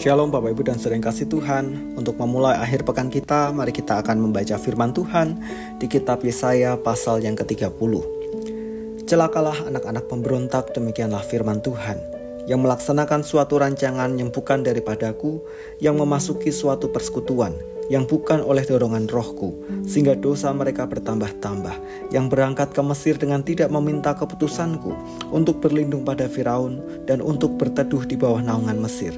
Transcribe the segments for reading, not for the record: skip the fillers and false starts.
Shalom Bapak Ibu dan Saudara yang kasih Tuhan. Untuk memulai akhir pekan kita, mari kita akan membaca firman Tuhan di kitab Yesaya pasal yang ke-30. Celakalah anak-anak pemberontak, demikianlah firman Tuhan, yang melaksanakan suatu rancangan yang bukan daripadaku, yang memasuki suatu persekutuan yang bukan oleh dorongan rohku, sehingga dosa mereka bertambah-tambah, yang berangkat ke Mesir dengan tidak meminta keputusanku, untuk berlindung pada Firaun dan untuk berteduh di bawah naungan Mesir.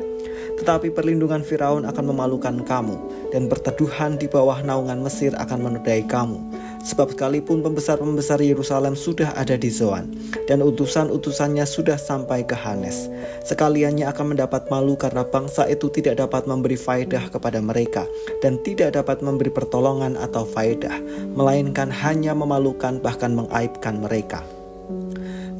Tetapi perlindungan Firaun akan memalukan kamu, dan perteduhan di bawah naungan Mesir akan menodai kamu. Sebab sekalipun pembesar-pembesar Yerusalem sudah ada di Zoan, dan utusan-utusannya sudah sampai ke Hanes, sekaliannya akan mendapat malu karena bangsa itu tidak dapat memberi faedah kepada mereka, dan tidak dapat memberi pertolongan atau faedah, melainkan hanya memalukan bahkan mengaibkan mereka.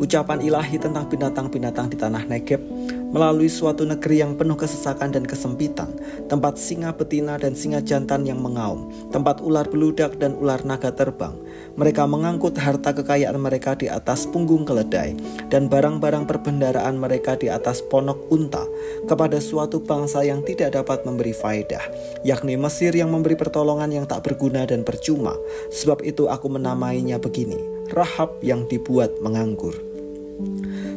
Ucapan ilahi tentang binatang-binatang di tanah Negeb, melalui suatu negeri yang penuh kesesakan dan kesempitan, tempat singa betina dan singa jantan yang mengaum, tempat ular beludak dan ular naga terbang. Mereka mengangkut harta kekayaan mereka di atas punggung keledai, dan barang-barang perbendaraan mereka di atas ponok unta, kepada suatu bangsa yang tidak dapat memberi faedah, yakni Mesir yang memberi pertolongan yang tak berguna dan percuma. Sebab itu aku menamainya begini, Rahab yang dibuat menganggur.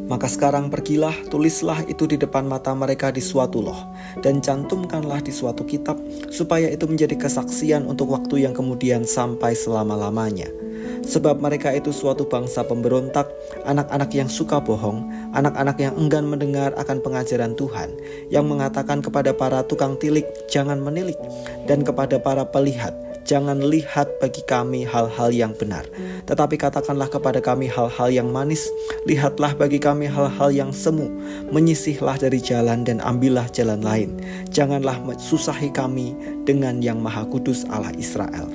Maka sekarang pergilah, tulislah itu di depan mata mereka di suatu loh, dan cantumkanlah di suatu kitab, supaya itu menjadi kesaksian untuk waktu yang kemudian sampai selama-lamanya. Sebab mereka itu suatu bangsa pemberontak, anak-anak yang suka bohong, anak-anak yang enggan mendengar akan pengajaran Tuhan, yang mengatakan kepada para tukang tilik, jangan menilik, dan kepada para pelihat, jangan lihat bagi kami hal-hal yang benar, tetapi katakanlah kepada kami hal-hal yang manis. Lihatlah bagi kami hal-hal yang semu. Menyisihlah dari jalan dan ambillah jalan lain. Janganlah susahi kami dengan yang Maha Kudus Allah Israel.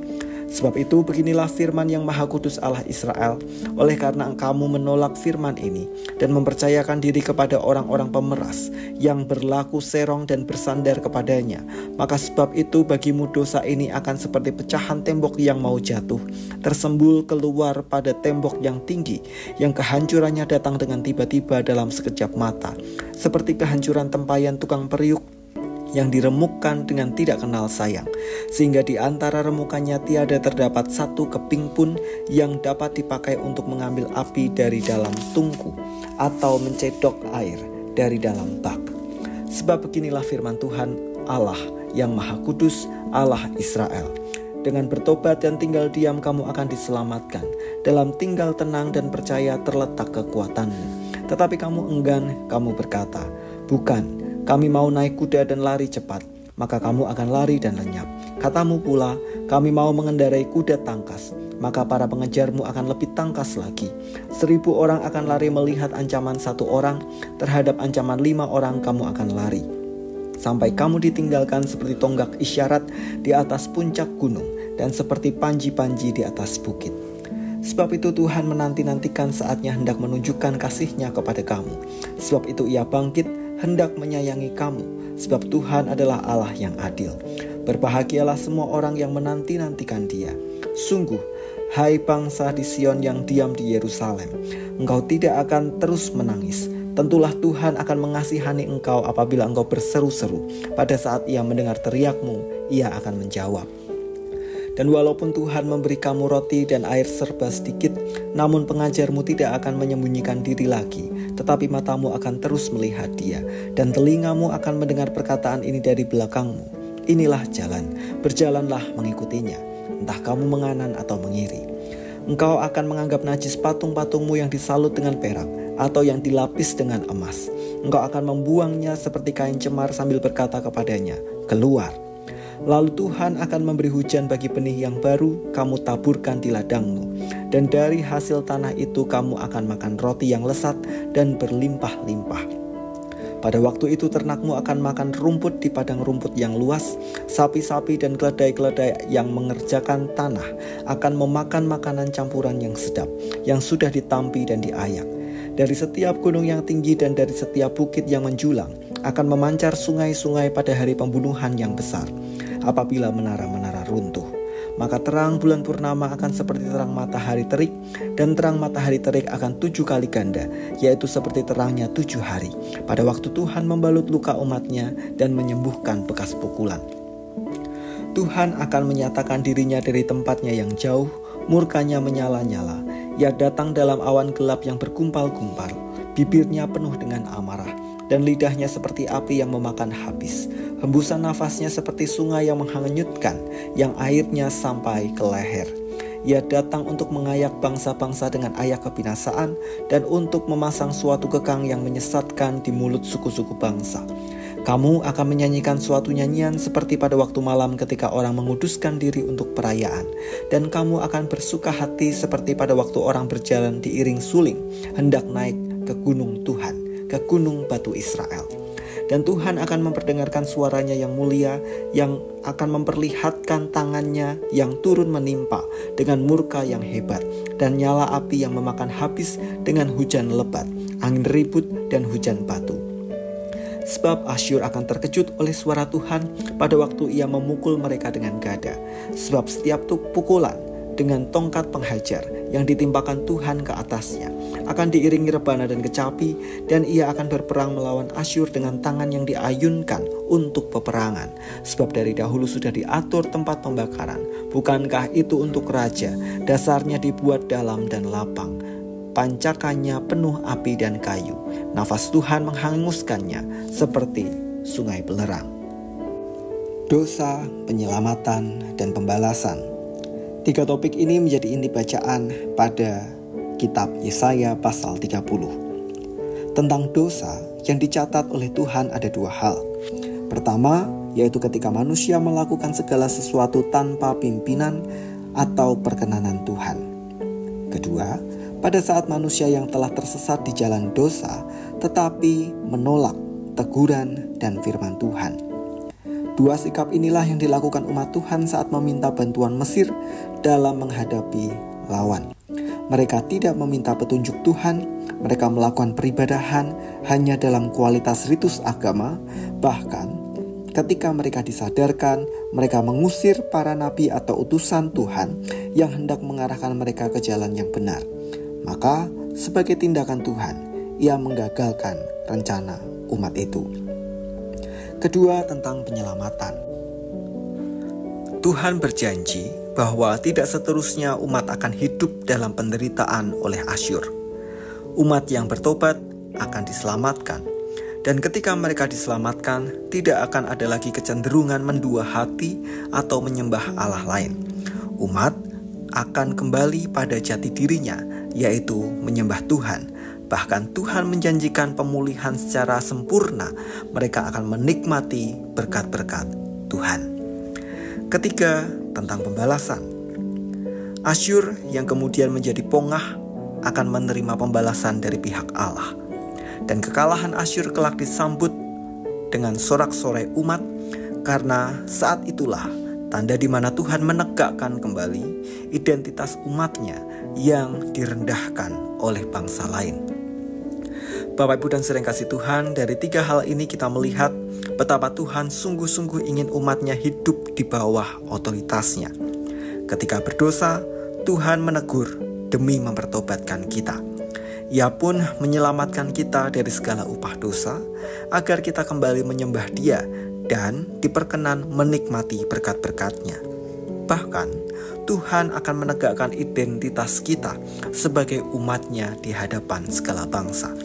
Sebab itu beginilah firman yang Maha Kudus Allah Israel, oleh karena kamu menolak firman ini dan mempercayakan diri kepada orang-orang pemeras yang berlaku serong dan bersandar kepadanya, maka sebab itu bagimu dosa ini akan seperti pecahan tembok yang mau jatuh, tersembul keluar pada tembok yang tinggi, yang kehancurannya datang dengan tiba-tiba dalam sekejap mata, seperti kehancuran tempayan tukang periuk yang diremukkan dengan tidak kenal sayang, sehingga di antara remukannya tiada terdapat satu keping pun yang dapat dipakai untuk mengambil api dari dalam tungku atau mencedok air dari dalam bak. Sebab beginilah firman Tuhan Allah yang Maha Kudus, Allah Israel. Dengan bertobat dan tinggal diam kamu akan diselamatkan. Dalam tinggal tenang dan percaya terletak kekuatanmu. Tetapi kamu enggan, kamu berkata, bukan, kami mau naik kuda dan lari cepat, maka kamu akan lari dan lenyap. Katamu pula, kami mau mengendarai kuda tangkas, maka para pengejarmu akan lebih tangkas lagi. 1000 orang akan lari melihat ancaman 1 orang, terhadap ancaman 5 orang kamu akan lari. Sampai kamu ditinggalkan seperti tonggak isyarat di atas puncak gunung, dan seperti panji-panji di atas bukit. Sebab itu Tuhan menanti-nantikan saatnya hendak menunjukkan kasih-Nya kepada kamu. Sebab itu Ia bangkit, hendak menyayangi kamu, sebab Tuhan adalah Allah yang adil. Berbahagialah semua orang yang menanti-nantikan Dia. Sungguh, hai bangsa di Sion yang diam di Yerusalem, engkau tidak akan terus menangis. Tentulah Tuhan akan mengasihani engkau apabila engkau berseru-seru. Pada saat Ia mendengar teriakmu, Ia akan menjawab. Dan walaupun Tuhan memberi kamu roti dan air serba sedikit, namun pengajarmu tidak akan menyembunyikan diri lagi, tetapi matamu akan terus melihat Dia, dan telingamu akan mendengar perkataan ini dari belakangmu. Inilah jalan, berjalanlah mengikutinya, entah kamu menganan atau mengiri. Engkau akan menganggap najis patung-patungmu yang disalut dengan perak, atau yang dilapis dengan emas. Engkau akan membuangnya seperti kain cemar sambil berkata kepadanya, keluar. Lalu Tuhan akan memberi hujan bagi benih yang baru kamu taburkan di ladangmu, dan dari hasil tanah itu kamu akan makan roti yang lesat dan berlimpah-limpah. Pada waktu itu ternakmu akan makan rumput di padang rumput yang luas, sapi-sapi dan keledai-keledai yang mengerjakan tanah akan memakan makanan campuran yang sedap, yang sudah ditampi dan diayak. Dari setiap gunung yang tinggi dan dari setiap bukit yang menjulang akan memancar sungai-sungai pada hari pembunuhan yang besar, apabila menara-menara runtuh. Maka terang bulan purnama akan seperti terang matahari terik, dan terang matahari terik akan 7 kali ganda, yaitu seperti terangnya 7 hari, pada waktu Tuhan membalut luka umatnya dan menyembuhkan bekas pukulan. Tuhan akan menyatakan dirinya dari tempatnya yang jauh, murkanya menyala-nyala. Ia datang dalam awan gelap yang bergumpal-gumpal, bibirnya penuh dengan amarah, dan lidahnya seperti api yang memakan habis. Hembusan nafasnya seperti sungai yang menghanyutkan, yang airnya sampai ke leher. Ia datang untuk mengayak bangsa-bangsa dengan ayak kebinasaan, dan untuk memasang suatu kekang yang menyesatkan di mulut suku-suku bangsa. Kamu akan menyanyikan suatu nyanyian seperti pada waktu malam ketika orang menguduskan diri untuk perayaan. Dan kamu akan bersuka hati seperti pada waktu orang berjalan diiring suling, hendak naik ke gunung Tuhan, ke gunung batu Israel. Dan Tuhan akan memperdengarkan suaranya yang mulia, yang akan memperlihatkan tangannya yang turun menimpa dengan murka yang hebat, dan nyala api yang memakan habis dengan hujan lebat, angin ribut dan hujan batu. Sebab Asyur akan terkejut oleh suara Tuhan pada waktu ia memukul mereka dengan gada. Sebab setiap pukulan dengan tongkat penghajar yang ditimpakan Tuhan ke atasnya akan diiringi rebana dan kecapi, dan ia akan berperang melawan Asyur dengan tangan yang diayunkan untuk peperangan. Sebab dari dahulu sudah diatur tempat pembakaran. Bukankah itu untuk raja? Dasarnya dibuat dalam dan lapang, pancakannya penuh api dan kayu. Nafas Tuhan menghanguskannya seperti sungai belerang. Dosa, penyelamatan, dan pembalasan. 3 topik ini menjadi inti bacaan pada kitab Yesaya pasal 30. Tentang dosa yang dicatat oleh Tuhan ada 2 hal. Pertama, yaitu ketika manusia melakukan segala sesuatu tanpa pimpinan atau perkenanan Tuhan. Kedua, pada saat manusia yang telah tersesat di jalan dosa, tetapi menolak teguran dan firman Tuhan. 2 sikap inilah yang dilakukan umat Tuhan saat meminta bantuan Mesir dalam menghadapi lawan. Mereka tidak meminta petunjuk Tuhan, mereka melakukan peribadahan hanya dalam kualitas ritus agama. Bahkan ketika mereka disadarkan, mereka mengusir para nabi atau utusan Tuhan yang hendak mengarahkan mereka ke jalan yang benar. Maka sebagai tindakan Tuhan, ia menggagalkan rencana umat itu. Kedua, tentang penyelamatan. Tuhan berjanji bahwa tidak seterusnya umat akan hidup dalam penderitaan oleh Asyur. Umat yang bertobat akan diselamatkan. Dan ketika mereka diselamatkan, tidak akan ada lagi kecenderungan mendua hati atau menyembah Allah lain. Umat akan kembali pada jati dirinya, yaitu menyembah Tuhan. Bahkan Tuhan menjanjikan pemulihan secara sempurna. Mereka akan menikmati berkat-berkat Tuhan. Ketiga, tentang pembalasan. Asyur yang kemudian menjadi pongah akan menerima pembalasan dari pihak Allah. Dan kekalahan Asyur kelak disambut dengan sorak-sorai umat, karena saat itulah tanda di mana Tuhan menegakkan kembali identitas umatnya yang direndahkan oleh bangsa lain. Bapak, Ibu, dan saudara yang kasih Tuhan, dari 3 hal ini kita melihat betapa Tuhan sungguh-sungguh ingin umatnya hidup di bawah otoritasnya. Ketika berdosa, Tuhan menegur demi mempertobatkan kita. Ia pun menyelamatkan kita dari segala upah dosa, agar kita kembali menyembah Dia dan diperkenan menikmati berkat-berkat-Nya. Bahkan, Tuhan akan menegakkan identitas kita sebagai umat-Nya di hadapan segala bangsa.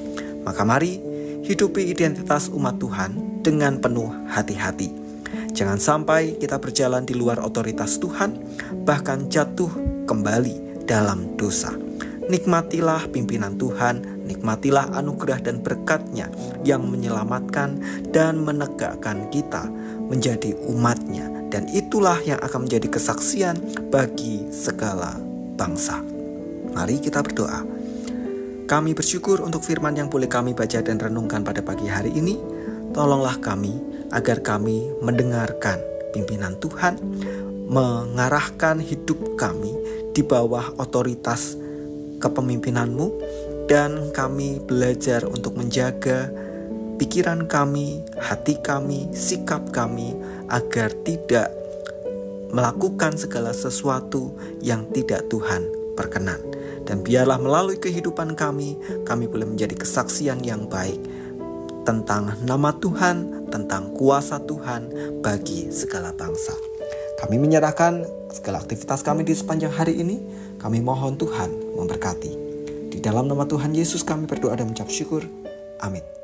Maka mari hidupi identitas umat Tuhan dengan penuh hati-hati. Jangan sampai kita berjalan di luar otoritas Tuhan, bahkan jatuh kembali dalam dosa. Nikmatilah pimpinan Tuhan, nikmatilah anugerah dan berkat-Nya yang menyelamatkan dan menegakkan kita menjadi umat-Nya. Dan itulah yang akan menjadi kesaksian bagi segala bangsa. Mari kita berdoa. Kami bersyukur untuk firman yang boleh kami baca dan renungkan pada pagi hari ini. Tolonglah kami agar kami mendengarkan pimpinan Tuhan, mengarahkan hidup kami di bawah otoritas kepemimpinan-Mu, dan kami belajar untuk menjaga pikiran kami, hati kami, sikap kami, agar tidak melakukan segala sesuatu yang tidak Tuhan berkenan. Dan biarlah melalui kehidupan kami boleh menjadi kesaksian yang baik tentang nama Tuhan, tentang kuasa Tuhan bagi segala bangsa. Kami menyerahkan segala aktivitas kami di sepanjang hari ini. Kami mohon Tuhan memberkati. Di dalam nama Tuhan Yesus kami berdoa dan mengucap syukur. Amin.